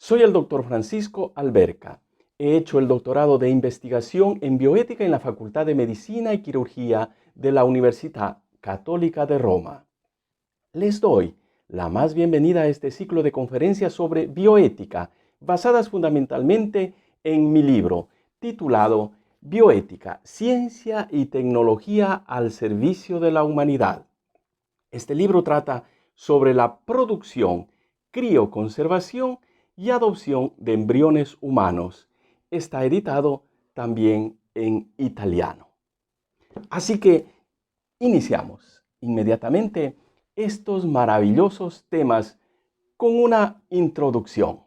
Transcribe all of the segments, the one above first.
Soy el doctor Francisco Alberca. He hecho el doctorado de investigación en bioética en la Facultad de Medicina y Quirugía de la Universidad Católica de Roma. Les doy la más bienvenida a este ciclo de conferencias sobre bioética, basadas fundamentalmente en mi libro, titulado Bioética, Ciencia y Tecnología al Servicio de la Humanidad. Este libro trata sobre la producción, crioconservación y adopción de embriones humanos. Está editado también en italiano. Así que iniciamos inmediatamente estos maravillosos temas con una introducción.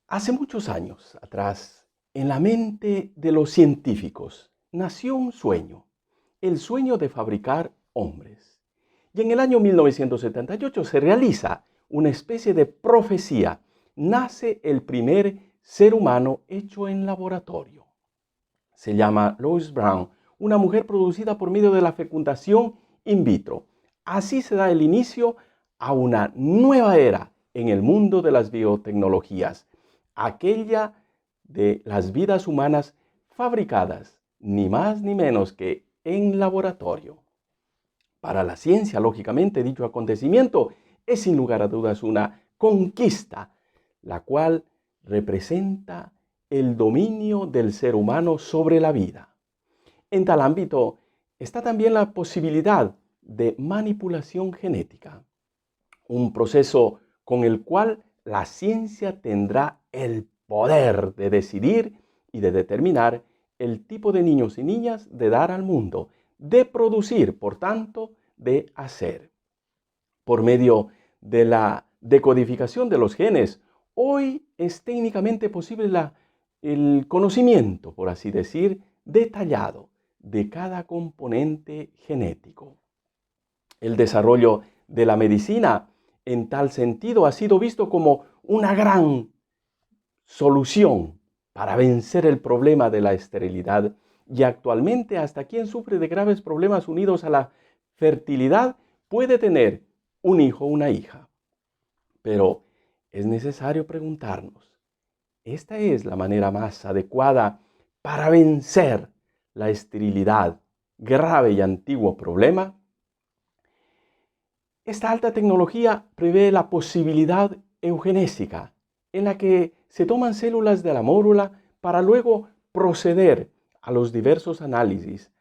Hace muchos años atrás, en la mente de los científicos, nació un sueño, el sueño de fabricar hombres. Y en el año 1978 se realiza una especie de profecía. Nace el primer ser humano hecho en laboratorio. Se llama Lois Brown, una mujer producida por medio de la fecundación in vitro. Así se da el inicio a una nueva era en el mundo de las biotecnologías, aquella de las vidas humanas fabricadas, ni más ni menos que en laboratorio. Para la ciencia, lógicamente, dicho acontecimiento es sin lugar a dudas una conquista, la cual representa el dominio del ser humano sobre la vida. En tal ámbito está también la posibilidad de manipulación genética, un proceso con el cual la ciencia tendrá el poder de decidir y de determinar el tipo de niños y niñas de dar al mundo, de producir, por tanto, de hacer. Por medio de la decodificación de los genes, hoy es técnicamente posible el conocimiento, por así decir, detallado de cada componente genético. El desarrollo de la medicina, en tal sentido, ha sido visto como una gran solución para vencer el problema de la esterilidad, y actualmente hasta quien sufre de graves problemas unidos a la fertilidad puede tener un hijo o una hija. Pero es necesario preguntarnos, ¿esta es la manera más adecuada para vencer la esterilidad, grave y antiguo problema? Esta alta tecnología prevé la posibilidad eugenésica, en la que se toman células de la mórula para luego proceder a los diversos análisis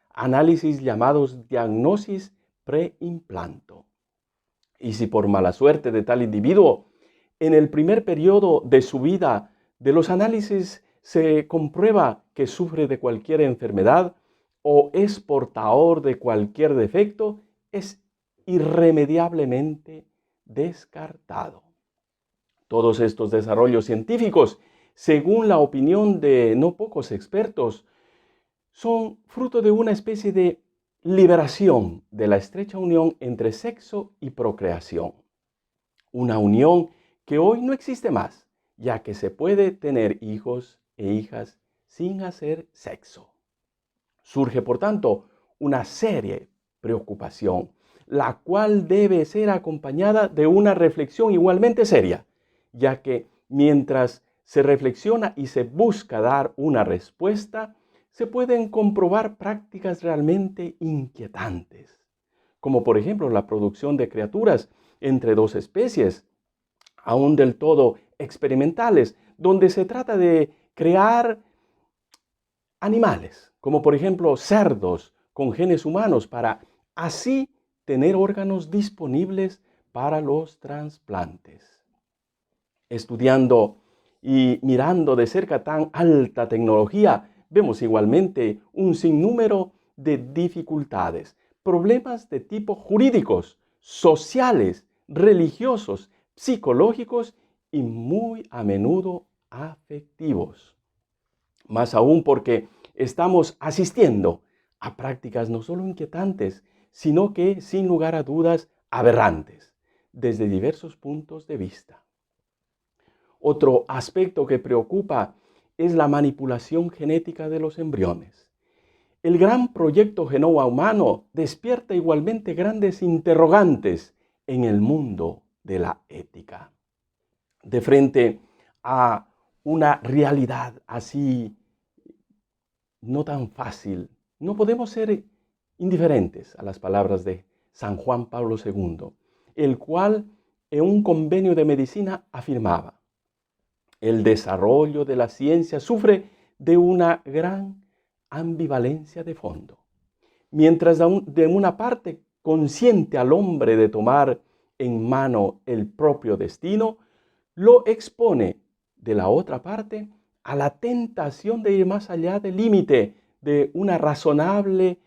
llamados diagnosis preimplanto. Y si por mala suerte de tal individuo, en el primer periodo de su vida de los análisis se comprueba que sufre de cualquier enfermedad o es portador de cualquier defecto, es irremediablemente descartado. Todos estos desarrollos científicos, según la opinión de no pocos expertos, son fruto de una especie de liberación de la estrecha unión entre sexo y procreación. Una unión que hoy no existe más, ya que se puede tener hijos e hijas sin hacer sexo. Surge, por tanto, una seria preocupación, la cual debe ser acompañada de una reflexión igualmente seria, ya que mientras se reflexiona y se busca dar una respuesta, se pueden comprobar prácticas realmente inquietantes, como por ejemplo la producción de criaturas entre dos especies, aún del todo experimentales, donde se trata de crear animales, como por ejemplo cerdos con genes humanos, para así tener órganos disponibles para los trasplantes. Estudiando y mirando de cerca tan alta tecnología, vemos igualmente un sinnúmero de dificultades, problemas de tipo jurídicos, sociales, religiosos, psicológicos y muy a menudo afectivos. Más aún porque estamos asistiendo a prácticas no solo inquietantes, sino que, sin lugar a dudas, aberrantes, desde diversos puntos de vista. Otro aspecto que preocupa es la manipulación genética de los embriones. El gran proyecto Genoma Humano despierta igualmente grandes interrogantes en el mundo de la ética. de frente a una realidad así no tan fácil, no podemos ser indiferentes a las palabras de San Juan Pablo II, el cual en un convenio de medicina afirmaba: el desarrollo de la ciencia sufre de una gran ambivalencia de fondo. Mientras de una parte consiente al hombre de tomar en mano el propio destino, lo expone de la otra parte a la tentación de ir más allá del límite de una razonable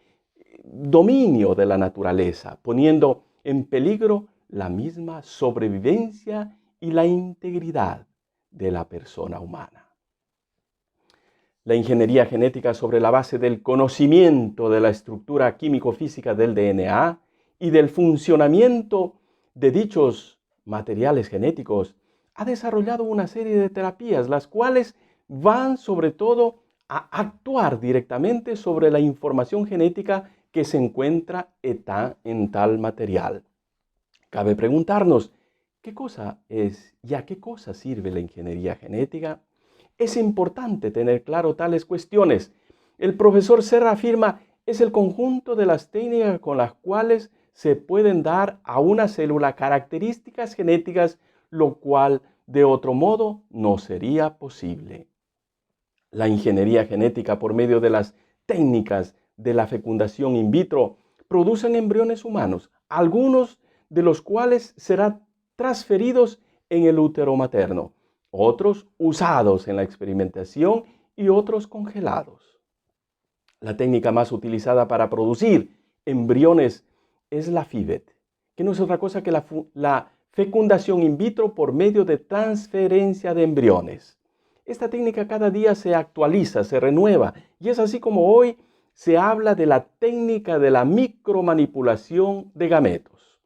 dominio de la naturaleza, poniendo en peligro la misma sobrevivencia y la integridad de la persona humana. La ingeniería genética, sobre la base del conocimiento de la estructura químico-física del DNA y del funcionamiento de dichos materiales genéticos, ha desarrollado una serie de terapias, las cuales van sobre todo a actuar directamente sobre la información genética que se encuentra en tal material. Cabe preguntarnos, ¿qué cosa es y a qué cosa sirve la ingeniería genética? Es importante tener claro tales cuestiones. El profesor Serra afirma: es el conjunto de las técnicas con las cuales se pueden dar a una célula características genéticas, lo cual de otro modo no sería posible. La ingeniería genética, por medio de las técnicas de la fecundación in vitro, producen embriones humanos, algunos de los cuales serán transferidos en el útero materno, otros usados en la experimentación y otros congelados. La técnica más utilizada para producir embriones es la FIVET, que no es otra cosa que la fecundación in vitro por medio de transferencia de embriones. Esta técnica cada día se actualiza, se renueva, y es así como hoy se habla de la técnica de la micromanipulación de gametos,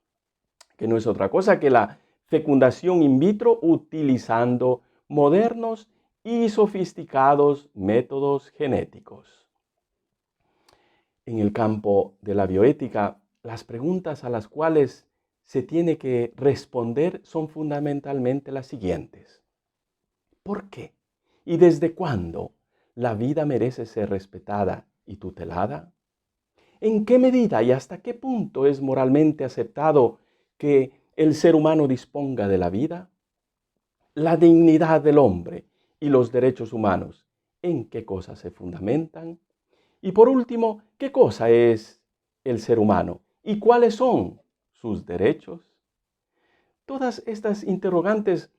que no es otra cosa que la fecundación in vitro utilizando modernos y sofisticados métodos genéticos. En el campo de la bioética, las preguntas a las cuales se tiene que responder son fundamentalmente las siguientes: ¿por qué y desde cuándo la vida merece ser respetada y tutelada? ¿En qué medida y hasta qué punto es moralmente aceptado que el ser humano disponga de la vida? La dignidad del hombre y los derechos humanos, ¿en qué cosas se fundamentan? Y por último, ¿qué cosa es el ser humano y cuáles son sus derechos? Todas estas interrogantes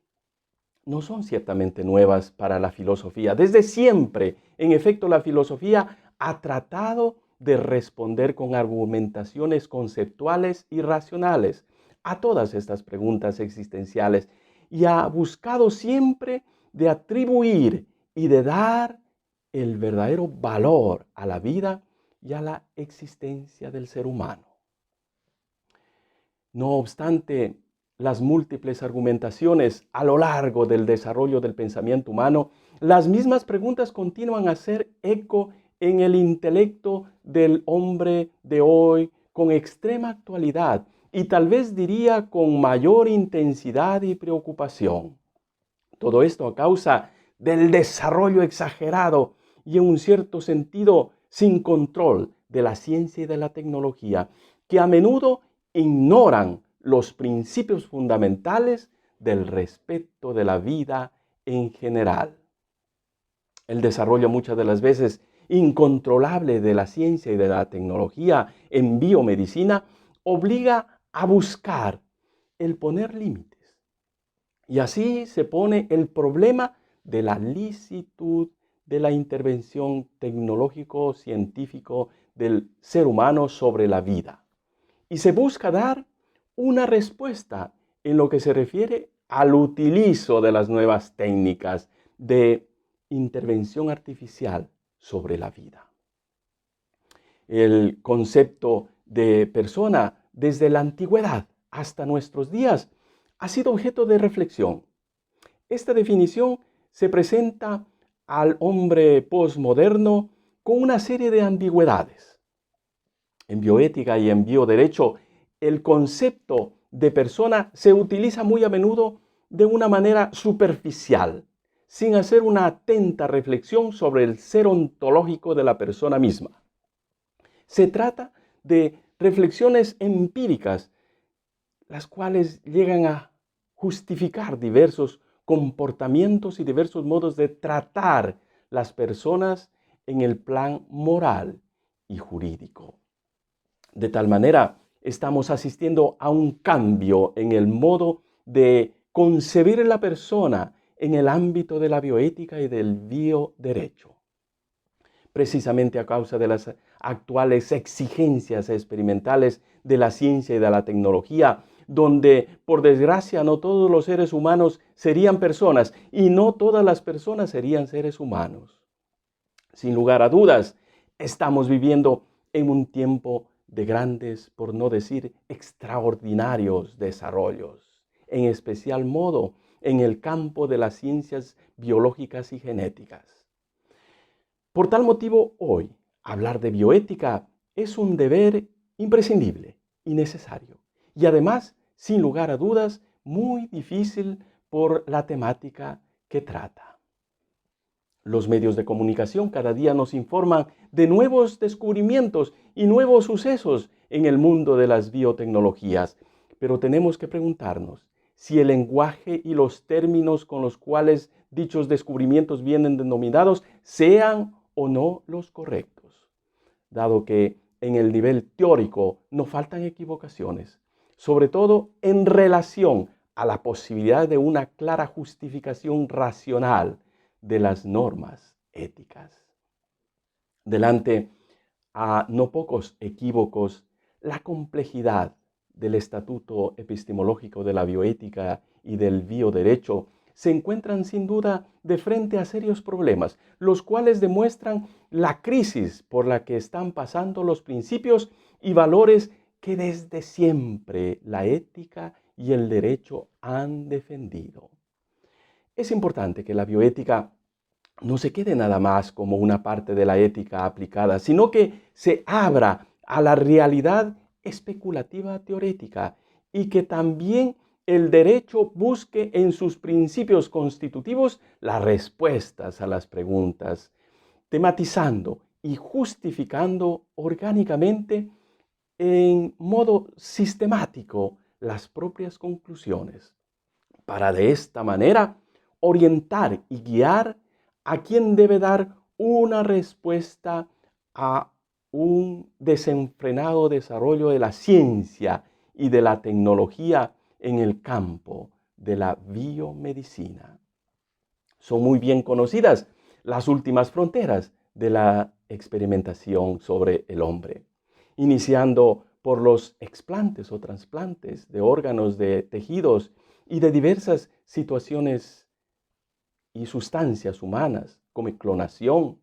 no son ciertamente nuevas para la filosofía. Desde siempre, en efecto, la filosofía ha tratado de responder con argumentaciones conceptuales y racionales a todas estas preguntas existenciales y ha buscado siempre de atribuir y de dar el verdadero valor a la vida y a la existencia del ser humano. No obstante las múltiples argumentaciones a lo largo del desarrollo del pensamiento humano, las mismas preguntas continúan a hacer eco en el intelecto del hombre de hoy con extrema actualidad y tal vez diría con mayor intensidad y preocupación. Todo esto a causa del desarrollo exagerado y en un cierto sentido sin control de la ciencia y de la tecnología, que a menudo ignoran los principios fundamentales del respeto de la vida en general. El desarrollo muchas de las veces incontrolable de la ciencia y de la tecnología en biomedicina obliga a buscar el poner límites. Y así se pone el problema de la licitud de la intervención tecnológico-científico del ser humano sobre la vida. Y se busca dar una respuesta en lo que se refiere al utilizo de las nuevas técnicas de intervención artificial sobre la vida. El concepto de persona desde la antigüedad hasta nuestros días ha sido objeto de reflexión. Esta definición se presenta al hombre posmoderno con una serie de ambigüedades. En bioética y en bioderecho, el concepto de persona se utiliza muy a menudo de una manera superficial, sin hacer una atenta reflexión sobre el ser ontológico de la persona misma. Se trata de reflexiones empíricas, las cuales llegan a justificar diversos comportamientos y diversos modos de tratar las personas en el plan moral y jurídico. De tal manera, estamos asistiendo a un cambio en el modo de concebir la persona en el ámbito de la bioética y del bioderecho. Precisamente a causa de las actuales exigencias experimentales de la ciencia y de la tecnología, donde, por desgracia, no todos los seres humanos serían personas y no todas las personas serían seres humanos. Sin lugar a dudas, estamos viviendo en un tiempo de grandes, por no decir extraordinarios desarrollos, en especial modo en el campo de las ciencias biológicas y genéticas. Por tal motivo, hoy, hablar de bioética es un deber imprescindible y necesario, y además, sin lugar a dudas, muy difícil por la temática que trata. Los medios de comunicación cada día nos informan de nuevos descubrimientos y nuevos sucesos en el mundo de las biotecnologías, pero tenemos que preguntarnos si el lenguaje y los términos con los cuales dichos descubrimientos vienen denominados sean o no los correctos, dado que en el nivel teórico no faltan equivocaciones, sobre todo en relación a la posibilidad de una clara justificación racional de las normas éticas. Delante a no pocos equívocos, la complejidad del estatuto epistemológico de la bioética y del bioderecho se encuentran sin duda de frente a serios problemas, los cuales demuestran la crisis por la que están pasando los principios y valores que desde siempre la ética y el derecho han defendido. Es importante que la bioética no se quede nada más como una parte de la ética aplicada, sino que se abra a la realidad especulativa teorética y que también el derecho busque en sus principios constitutivos las respuestas a las preguntas, tematizando y justificando orgánicamente en modo sistemático las propias conclusiones, para de esta manera orientar y guiar a quien debe dar una respuesta a un desenfrenado desarrollo de la ciencia y de la tecnología en el campo de la biomedicina. Son muy bien conocidas las últimas fronteras de la experimentación sobre el hombre, iniciando por los explantes o trasplantes de órganos, de tejidos y de diversas situaciones y sustancias humanas, como clonación,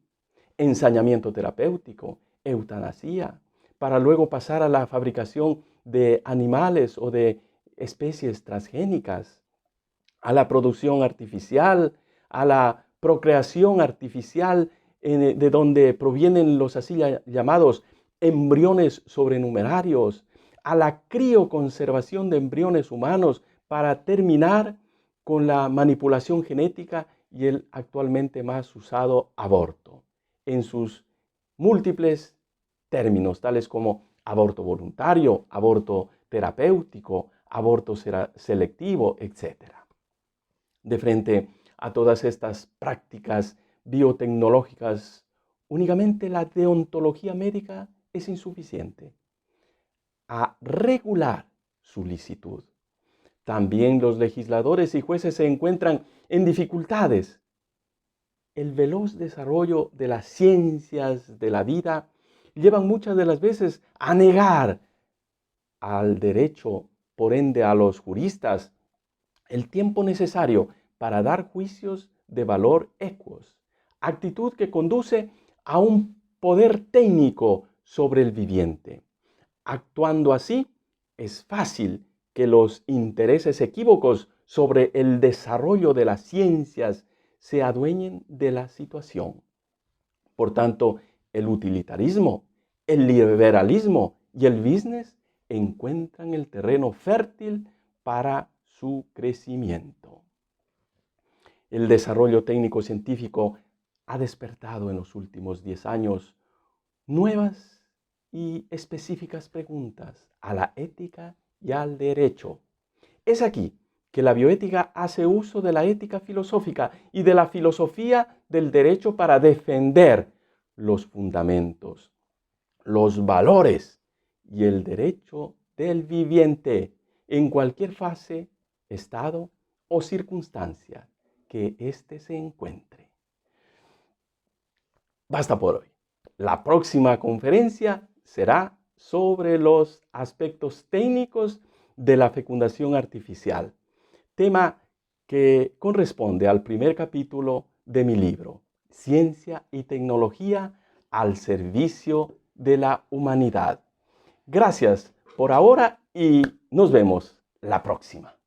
ensañamiento terapéutico, eutanasia, para luego pasar a la fabricación de animales o de especies transgénicas, a la producción artificial, a la procreación artificial, de donde provienen los así llamados embriones sobrenumerarios, a la crioconservación de embriones humanos para terminar con la manipulación genética y el actualmente más usado aborto, en sus múltiples términos, tales como aborto voluntario, aborto terapéutico, aborto selectivo, etc. De frente a todas estas prácticas biotecnológicas, únicamente la deontología médica es insuficiente a regular su licitud. También los legisladores y jueces se encuentran en dificultades. El veloz desarrollo de las ciencias de la vida llevan muchas de las veces a negar al derecho, por ende a los juristas, el tiempo necesario para dar juicios de valor equos, actitud que conduce a un poder técnico sobre el viviente. Actuando así, es fácil que los intereses equívocos sobre el desarrollo de las ciencias se adueñen de la situación. Por tanto, el utilitarismo, el liberalismo y el business encuentran el terreno fértil para su crecimiento. El desarrollo técnico-científico ha despertado en los últimos 10 años nuevas y específicas preguntas a la ética y al derecho. Es aquí que la bioética hace uso de la ética filosófica y de la filosofía del derecho para defender los fundamentos, los valores y el derecho del viviente en cualquier fase, estado o circunstancia que éste se encuentre. Basta por hoy. La próxima conferencia será sobre los aspectos técnicos de la fecundación artificial, tema que corresponde al primer capítulo de mi libro, Ciencia y Tecnología al servicio de la humanidad. Gracias por ahora y nos vemos la próxima.